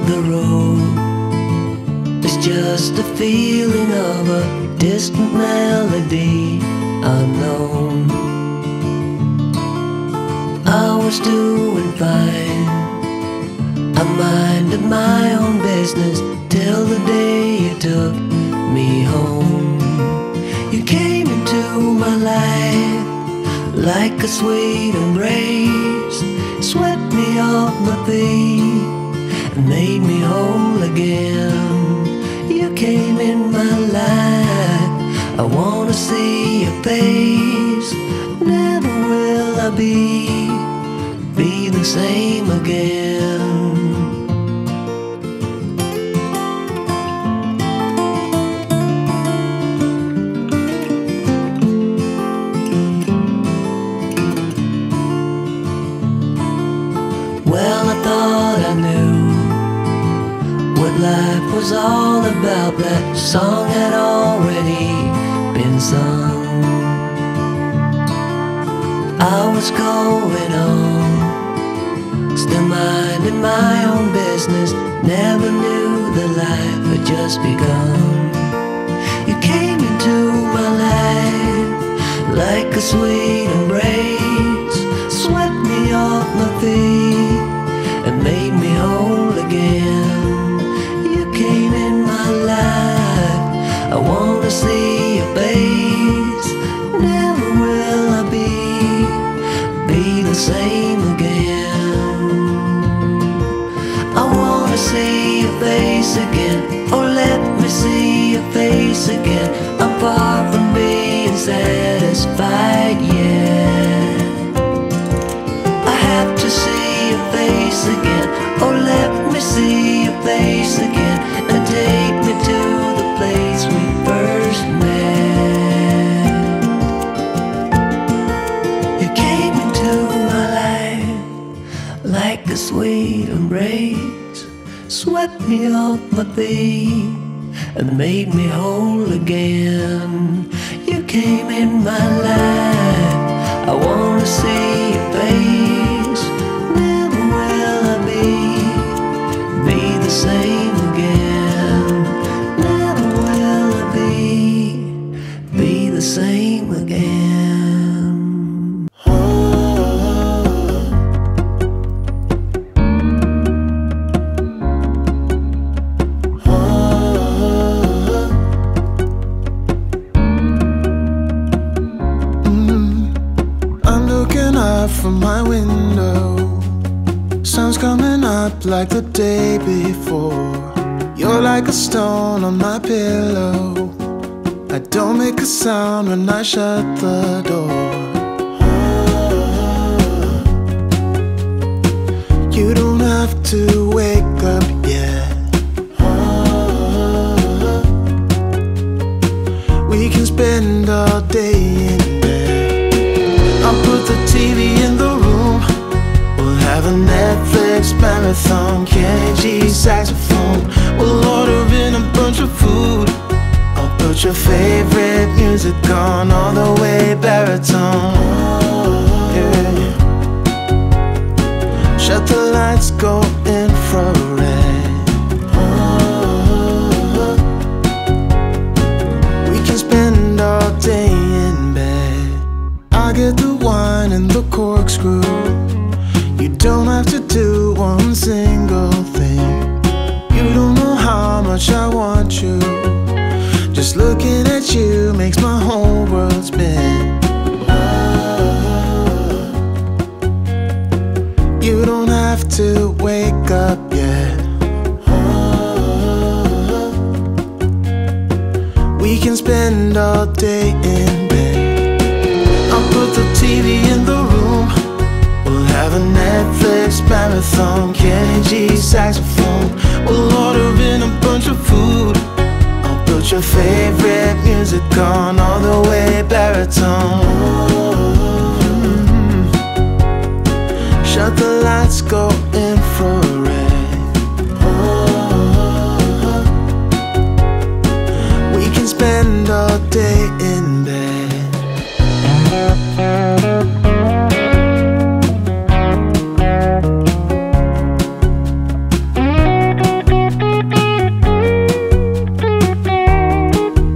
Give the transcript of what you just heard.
the road. It's just a feeling of a distant melody unknown. I was doing fine, I minded my own business till the day you took me home. You came into my life like a sweet embrace, swept me off my feet and made me whole again. You came in my life, I wanna see your face. Never will I be the same again. Well, I thought I knew what life was all about. That song had already been sung. I was going on, still minding my own business. Never knew that life had just begun. You came into my life like a sweet embrace, swept me off my feet and made me whole again. You came in my life, I wanna see your face. Never will I be the same again. I wanna see your face again. Oh, let me see your face again. I'm far from being satisfied yet. I have to see your face again. Oh, let me see your face again and take me to the place we first met. You came into my life like a sweet embrace, swept me off my feet and made me whole again. You came in my life, I wanna see your face. Never will I be the same again. Never will I be the same again. From my window, sun's coming up like the day before. You're like a stone on my pillow. I don't make a sound when I shut the door. You don't have to wake up yet. We can spend all day in bed. I'll put the TV in the room. We'll have a Netflix marathon, Canon G7X. We'll order in a bunch of food. I'll put your favorite music on all the way baritone. Yeah. Shut the lights, go infrared. We can spend all day in bed. I get the wine and the corkscrew. You don't have to do one single thing. You don't know how much I want you. Just looking at you makes my whole world spin. You don't have to wake up yet. We can spend all day in bed. I'll put the TV in the room. We'll have a Netflix marathon, Canon G7X. We'll order in a bunch of food. I'll put your favorite music on all the way baritone. Shut the lights, go